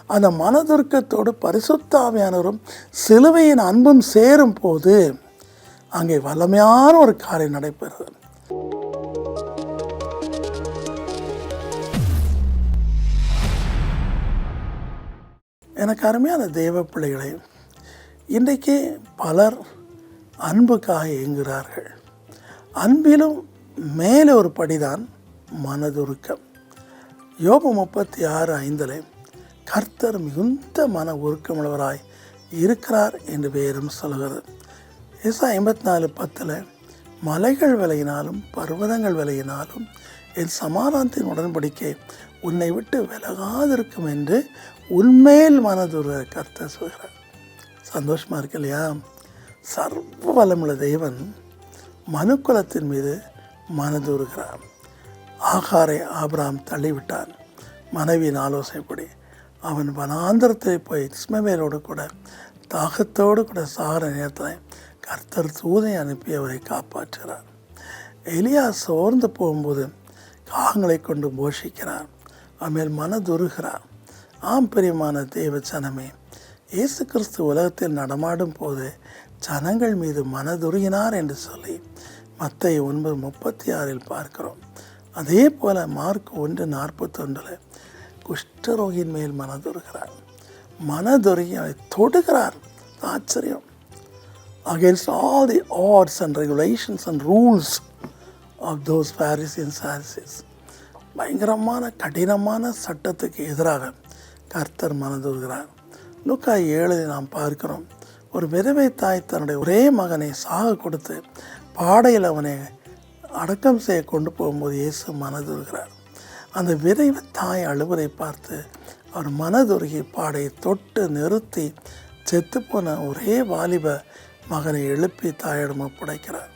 அந்த மனதுருக்கத்தோடு பரிசுத்த ஆவியானவரும் சிலுவையின் அன்பும் சேரும் போது அங்கே வல்லமையான ஒரு காரியம் நடைபெறுது. எனக்கு அருமையான தெய்வ பிள்ளைகளை, இன்றைக்கு பலர் அன்புக்காக இயங்குகிறார்கள். அன்பிலும் மேலே ஒரு படிதான் மனதுருக்கம். யோபு 36:5 கர்த்தர் மிகுந்த மன உருக்கமுள்ளவராய் இருக்கிறார் என்று வேறும் சொல்கிறது. ஏசாயா 54:10 மலைகள் விலகினாலும் பர்வதங்கள் விலகினாலும் என் சமாதானத்தின் உடன்படிக்கை உன்னை விட்டு விலகாதிருக்கும் என்று உண்மையில் மனதுருக கர்த்தர் சொல்கிறார். சந்தோஷமாக இருக்கு இல்லையா? சர்வ வல்லமுள்ள தேவன் மனுக்குலத்தின் மீது மனதுருகிறார். ஆகாரை ஆபிரகாம் தள்ளிவிட்டான். மனைவியின் ஆலோசனைப்படி அவன் வனாந்திரத்தில் போய் இஸ்மவேலோடு கூட தாகத்தோடு கூட சாகிற நேரத்தில் கர்த்தர் தூதை அனுப்பி அவரை காப்பாற்றுகிறார். எலியா சோர்ந்து போகும்போது காகங்களை கொண்டு போஷிக்கிறார். அவன் மனதுருகிறார். ஆம் பிரியமான தேவ ஜனமே, இயேசு கிறிஸ்து உலகத்தில் நடமாடும் போது ஜனங்கள் மீது மனதுருகினார் என்று சொல்லி மத்தேயு 9:36 பார்க்கிறோம். அதே போல் மார்க் 1:41 குஷ்டரோகியின் மேல் மனதுருகிறார். மனதுருகி அவரை தொடுகிறார். ஆச்சரியம். Against all the odds and regulations and rules of those Pharisees and Sadducees, பயங்கரமான கடினமான சட்டத்துக்கு எதிராக கர்த்தர் மனதுருகிறார். லூக்கா 7 நாம் பார்க்கிறோம். ஒரு விதவை தாய் தன்னுடைய ஒரே மகனை சாக கொடுத்து பாடையில் அவனை அடக்கம் செய்ய கொண்டு போகும்போது இயேசு மனதுருகிறார். அந்த விதவை தாய் அழுவதை பார்த்து அவர் மனதுருகி பாடையை தொட்டு நிறுத்தி செத்துப்போன ஒரே வாலிப மகனை எழுப்பி தாயிடம் ஒப்படைக்கிறார்.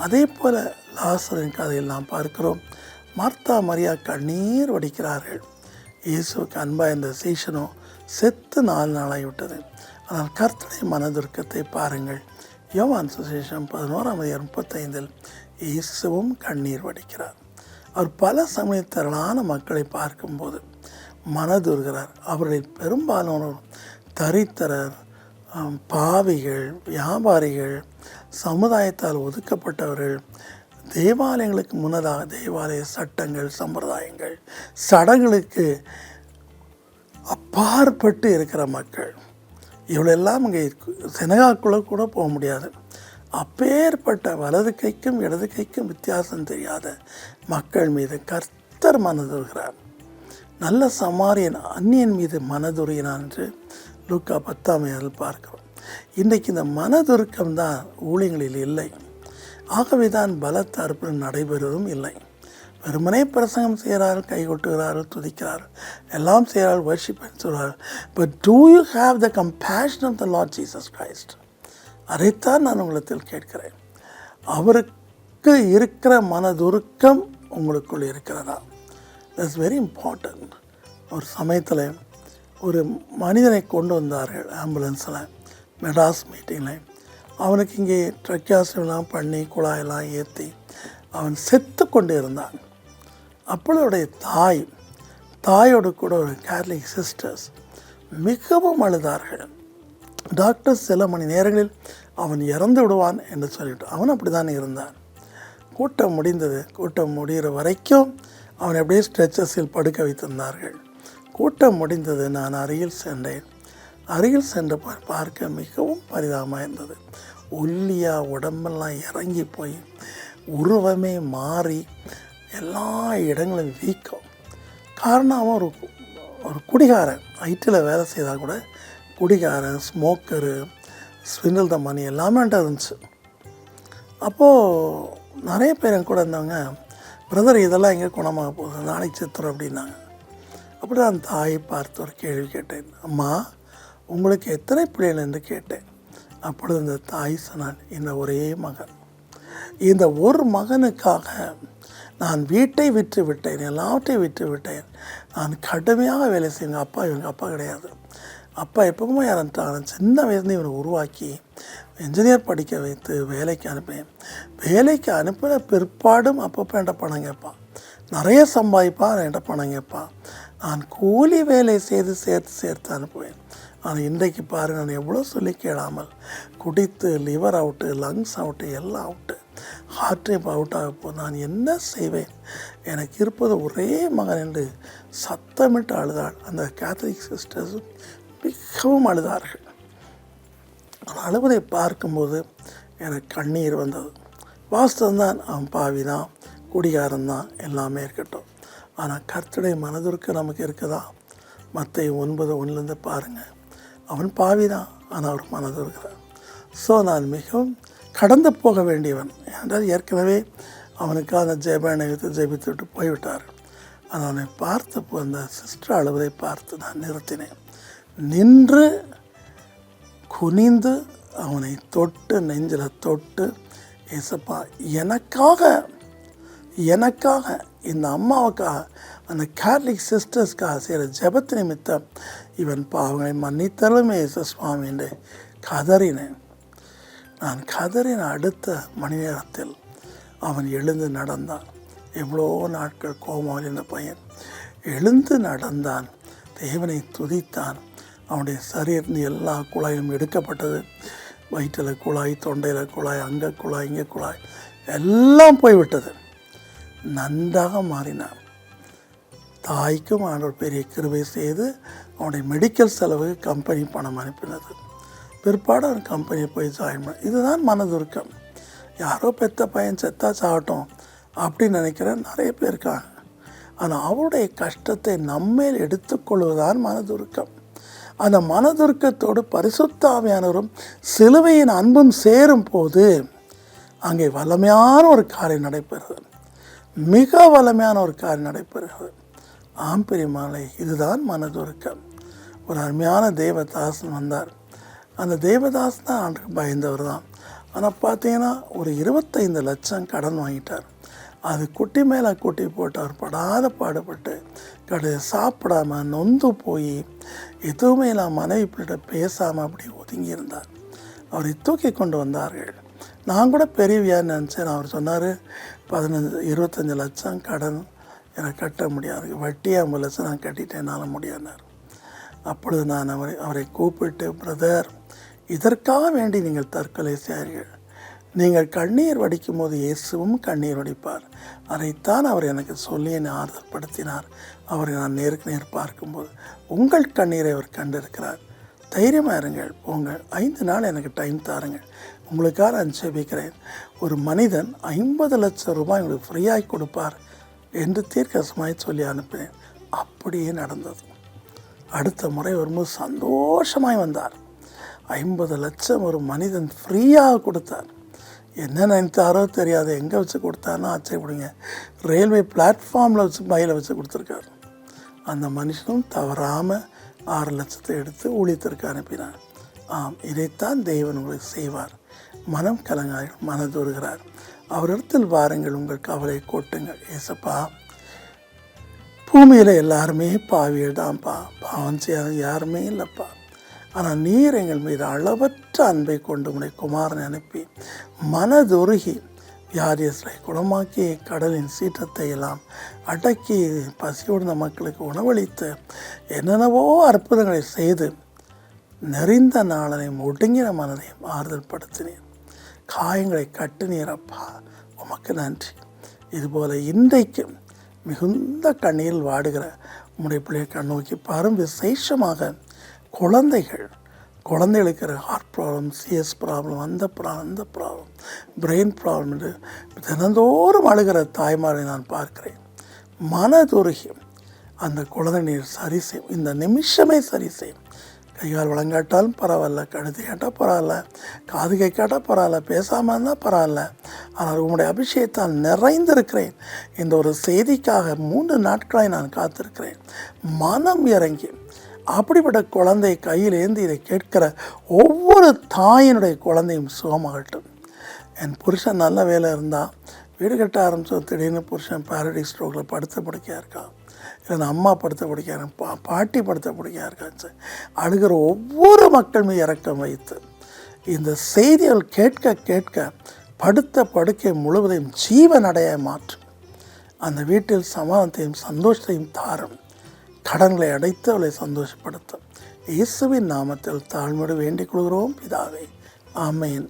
அதே போல் லாசரின் கதையில் நாம் பார்க்கிறோம். மார்த்தா மரியா கண்ணீர் வடிக்கிறார்கள். இயேசுக்கு அன்பாக இந்த சீஷனோ செத்து 4 நாளாகிவிட்டது. ஆனால் கர்த்தருடைய மனதுருக்கத்தை பாருங்கள். யோவான் சுவிசேஷம் 11:35 இயேசுவும் கண்ணீர் வடிக்கிறார். அவர் பல சமயத்திரளான மக்களை பார்க்கும்போது மனதுருகிறார். அவர்களில் பெரும்பாலானோர் தரித்திரர், பாவிகள், வியாபாரிகள், சமுதாயத்தால் ஒதுக்கப்பட்டவர்கள், தேவாலயங்களுக்கு முன்னதாக தேவாலய சட்டங்கள், சம்பிரதாயங்கள், சடங்குகளுக்கு அப்பாற்பட்டு இருக்கிற மக்கள். இவ்வளெல்லாம் இங்கே சினகாக்குள்ளே கூட போக முடியாது. அப்பேற்பட்ட வலது கைக்கும் இடது கைக்கும் வித்தியாசம் தெரியாத மக்கள் மீது கர்த்தர் மனதுருகிறார். நல்ல சமாரியன் அந்நியன் மீது மனதுருகினான் என்று லூக்கா 10 பார்க்கிறோம். இன்றைக்கு இந்த மனதுருக்கம் தான் ஊழியங்களில் இல்லை. ஆகவே தான் பலத்த அர்ப்பணம் நடைபெறுவதும் இல்லை. வெறுமனே பிரசங்கம் செய்கிறார்கள், கை கொட்டுகிறார்கள், துதிக்கிறார்கள், எல்லாம் செய்கிறார்கள், வர்ஷிப் சொல்கிறார்கள். But do you have the compassion of the Lord Jesus Christ? அதைத்தான் நான் உங்களிடத்தில் கேட்கிறேன். அவருக்கு இருக்கிற மனதுருக்கம் உங்களுக்குள் இருக்கிறதா? That's very important. ஒரு சமயத்தில் ஒரு மனிதனை கொண்டு வந்தார்கள் ஆம்புலன்ஸில், மெட்ராஸ் மீட்டிங்கில். அவனுக்கு இங்கே ட்ரக்கியாசெல்லாம் பண்ணி குழாயெல்லாம் ஏற்றி அவன் செத்து கொண்டு இருந்தான். அப்பொழுடைய தாயோடு கூட ஒரு கேத்தலிக் சிஸ்டர்ஸ் மிகவும் அழுதார்கள். டாக்டர் சில மணி நேரங்களில் அவன் இறந்து விடுவான் என்று சொல்லிவிட்டு அவன் அப்படி தான் இருந்தான். கூட்டம் முடிந்தது. கூட்டம் முடிகிற வரைக்கும் அவன் அப்படியே ஸ்ட்ரெச்சஸில் படுக்க வைத்திருந்தார்கள். கூட்டம் முடிந்தது. நான் அருகில் சென்றேன். அருகில் சென்று பார்க்க மிகவும் பரிதாபமாக இருந்தது. ஒல்லியாக உடம்பெல்லாம் இறங்கி போய் உருவமே மாறி எல்லா இடங்களும் வீக்கம். காரணம் அவன் ஒரு குடிகாரன். ஐடியில் வேலை செய்தால் கூட குடிகாரன், ஸ்மோக்கரு, ஸ்விண்டில் த மணி எல்லாமே இருந்துச்சு. அப்போது நிறைய பேர் என் கூட இருந்தவங்க, பிரதர் இதெல்லாம் எங்கே குணமாக போகுது, நாளைக்கு சித்திரம் அப்படின்னாங்க. அப்படி நான் தாயை பார்த்து ஒரு கேள்வி கேட்டேன். அம்மா, உங்களுக்கு எத்தனை பிள்ளைகள் என்று கேட்டேன். அப்பொழுது இந்த தாய் சொன்னான், இந்த ஒரே மகன். இந்த ஒரு மகனுக்காக நான் வீட்டை விற்று விட்டேன், எல்லாவற்றையும் விற்று விட்டேன். நான் கடுமையாக வேலை செய்வேன். இவங்க அப்பா கிடையாது. அப்பா எப்பவுமே இறந்துட்டாங்க. சின்ன வயசுலேருந்து இவனை உருவாக்கி இன்ஜினியர் படிக்க வைத்து வேலைக்கு அனுப்பினேன். வேலைக்கு அனுப்பின பிற்பாடும் அப்பப்போ என்கிட்ட பணம் கேட்பான். நிறைய சம்பாதிப்பான், என்கிட்ட பணம் கேட்பான். நான் கூலி வேலை செய்து சேர்த்து அனுப்புவேன். ஆனால் இன்றைக்கு பாருங்கள், நான் எவ்வளோ சொல்லி கேளாமல் குடித்து லிவர் அவுட்டு, லங்ஸ் அவுட்டு, எல்லாம் அவுட்டு, ஹார்ட் டைப் அவுட் ஆக போது நான் என்ன செய்வேன்? எனக்கு இருப்பது ஒரே மகன் என்று சத்தமிட்டு அழுதாள். அந்த கேத்தலிக் சிஸ்டர்ஸும் மிகவும் அழுதார்கள். அழுவதை பார்க்கும்போது எனக்கு கண்ணீர் வந்தது. வாஸ்தவம்தான், அவன் பாவிதான், குடிகாரன்தான், எல்லாமே இருக்கட்டும். ஆனால் கர்த்தருடைய மனதிற்கு நமக்கு இருக்குதா? மத்தேயு 9:1 பாருங்கள். அவன் பாவிதான், ஆனால் அவர் மனது இருக்கிறார். ஸோ நான் மிகவும் கடந்து போக வேண்டியவன் என்றால் ஏற்கனவே அவனுக்கான ஜெபனை ஜெபித்து விட்டு போய்விட்டார். ஆனால் அவனை பார்த்தப்போ அந்த சிஸ்டர் அழுவதை பார்த்து நான் நிறுத்தினேன். நின்று குனிந்து அவனை தொட்டு நெஞ்சில் தொட்டு, ஏசப்பா எனக்காக இந்த அம்மாவுக்காக அந்த கேத்தலிக் சிஸ்டர்ஸ்க்காக செய்கிற ஜெபத்து நிமித்தம் இவன் பாவங்களை மன்னித்தலுமே சுவாமி என்று கதறினேன். நான் கதறின அடுத்த மணி நேரத்தில் அவன் எழுந்து நடந்தான். எவ்வளோ நாட்கள் கோமாவில் இருந்த பையன் எழுந்து நடந்தான், தேவனை துதித்தான். அவனுடைய சரீரத்தில் எல்லா குழாயும் எடுக்கப்பட்டது. வயிற்றில் குழாய், தொண்டையில் குழாய், அங்கே குழாய், இங்கே குழாய் எல்லாம் போய்விட்டது. நன்றாக மாறினான். தாய்க்கும் ஆண்டவர் பெரிய கிருபை செய்து அவனுடைய மெடிக்கல் செலவுக்கு கம்பெனி பணம் அனுப்பினது. பிற்பாடு அவன் கம்பெனியை போய் ஜாயின் பண்ண. இதுதான் மனதுருக்கம். யாரோ பெத்த பையன் செத்தா சாகட்டும் அப்படின்னு நினைக்கிற நிறைய பேர் இருக்காங்க. ஆனால் அவருடைய கஷ்டத்தை நம்மேல் எடுத்துக்கொள்வதுதான் மனதுருக்கம். அந்த மனதுருக்கத்தோடு பரிசுத்த ஆவியானவரும் சிலுவையின் அன்பும் சேரும் போது அங்கே வல்லமையான ஒரு காரியம் நடைபெறுகிறது. மிக வல்லமையான ஒரு காரியம் நடைபெறுகிறது. ஆம்பிரிமாலை, இதுதான் மனதுருக்கம். ஒரு அருமையான தேவதாசன் வந்தார். அந்த தேவதாஸ் தான் ஆண்டுக்கு பயந்தவர் தான். ஆனால் பார்த்தீங்கன்னா ஒரு 25 லட்சம் கடன் வாங்கிட்டார். அது குட்டி மேலே குட்டி போட்டு அவர் படாத பாடுபட்டு கடையை சாப்பிடாமல் நொந்து போய் எதுவுமே நான் மனைவி பிள்ளைகிட்ட பேசாமல் அப்படி ஒதுங்கியிருந்தார். அவரை தூக்கி கொண்டு வந்தார்கள். நான் கூட பெரியவியான்னு நினச்சேன். அவர் சொன்னார், 25 லட்சம் கடன் எனக்கு கட்ட முடியாது, வட்டி 50 லட்சம் நான் கட்டிட்டேன், என்னால் முடியாதுனார். அப்பொழுது நான் அவரை கூப்பிட்டு, பிரதர், இதற்காக வேண்டி நீங்கள் தற்கொலை செய்கிறீர்கள். நீங்கள் கண்ணீர் வடிக்கும் போது இயேசுவும் கண்ணீர் வடிப்பார். அதைத்தான் அவர் எனக்கு சொல்லி என்னை ஆறுதல் படுத்தினார். அவரை நான் நேருக்கு நேர் பார்க்கும்போது உங்கள் கண்ணீரை அவர் கண்டிருக்கிறார். தைரியமாக இருங்கள், உங்கள் 5 நாள் எனக்கு டைம் தாருங்கள், உங்களுக்காக நான் ஜெபிக்கிறேன். ஒரு மனிதன் 50 லட்சம் ரூபாய் உங்களுக்கு ஃப்ரீயாகி கொடுப்பார் என்று தீர்க்கசமாய் சொல்லி அனுப்பினேன். அப்படியே நடந்தது. அடுத்த முறை வரும்போது சந்தோஷமாய் வந்தார். 50 லட்சம் ஒரு மனிதன் ஃப்ரீயாக கொடுத்தார். என்ன நினைத்தாரோ தெரியாது, எங்கே வச்சு கொடுத்தாருன்னா ஆச்சரியப்படுங்க. ரயில்வே பிளாட்ஃபார்மில் வச்சு பையில் வச்சு கொடுத்துருக்காரு. அந்த மனுஷனும் தவறாமல் 6 லட்சத்தை எடுத்து ஊழியத்திற்கு அனுப்பினார். ஆம், இதைத்தான் தேவன் உங்களுக்கு செய்வார். மனம் கலங்காய் மனதுருகிறார். அவரிடத்தில் வாருங்கள், உங்கள் கவலை கொட்டுங்கள். ஏசப்பா, பூமியில் எல்லாருமே பாவியல் தான்ப்பா, பாவம் செய்யாத யாருமே இல்லைப்பா. ஆனால் நீர் எங்கள் மீது அளவற்ற அன்பை கொண்டு உடைய குமாரனை அனுப்பி மனதுருகி வியாதியஸ்களை குணமாக்கி கடலின் சீற்றத்தை எல்லாம் அடக்கி பசியோடு மக்களுக்கு உணவளித்து என்னென்னவோ அற்புதங்களை செய்து நெறிந்த நாளனையும் ஒடுங்கின மனதையும் ஆறுதல் படுத்தினேன். காயங்களை கட்டுனீரப்பா, உமக்கு நன்றி. இதுபோல் இன்றைக்கும் மிகுந்த கண்ணீரில் வாடுகிற உம்முடைய பிள்ளையை கண்ணோக்கி பாரும். விசேஷமாக குழந்தைகளுக்கு ஹார்ட் ப்ராப்ளம், சிஎஸ் ப்ராப்ளம், அந்த ப்ராப்ளம், பிரெயின் ப்ராப்ளம் என்று தினந்தோறும் அழுகிற தாய்மாரை நான் பார்க்கிறேன். மனதுருகி அந்த குழந்தை நீர் சரி செய்யும், இந்த நிமிஷமே சரி செய்யும். கைகால் வழங்காட்டாலும் பரவாயில்ல, கழுத்து கேட்டால் பரவாயில்ல, காது கேட்காட்டால் பரவாயில்ல, பேசாமல் இருந்தால் பரவாயில்ல, ஆனால் உங்களுடைய அபிஷேகத்தால் நிறைந்திருக்கிறேன். இந்த ஒரு செய்திக்காக 3 நாட்களாய் நான் காத்திருக்கிறேன். மனம் இறங்கி அப்படிப்பட்ட குழந்தை கையில் ஏந்தி இதை கேட்கிற ஒவ்வொரு தாயினுடைய குழந்தையும் சுகமாகட்டும். என் புருஷன் நல்ல வேலை இருந்தால் வீடு கட்ட ஆரம்பித்தோம், திடீர்னு புருஷன் பேரடைஸ் ஸ்ட்ரோக்கில் படுத்த படுக்கையாக இருக்கா, இல்லை அம்மா படுத்த படுக்கையாக பாட்டி படுத்த படுக்கையாக இருக்காச்சு, அழுகிற ஒவ்வொரு மக்கள் மீது இரக்கம் வைத்து இந்த செய்திகள் கேட்க கேட்க படுத்த படுக்கை முழுவதையும் ஜீவனடைய மாற்றும். அந்த வீட்டில் சமாதானத்தையும் சந்தோஷத்தையும் தாரும். கடன்களை அடைத்து அவளை சந்தோஷப்படுத்தும். இயேசுவின் நாமத்தில் தாழ்மையோடு வேண்டிக் கொள்கிறோம் பிதாவே. ஆமென்.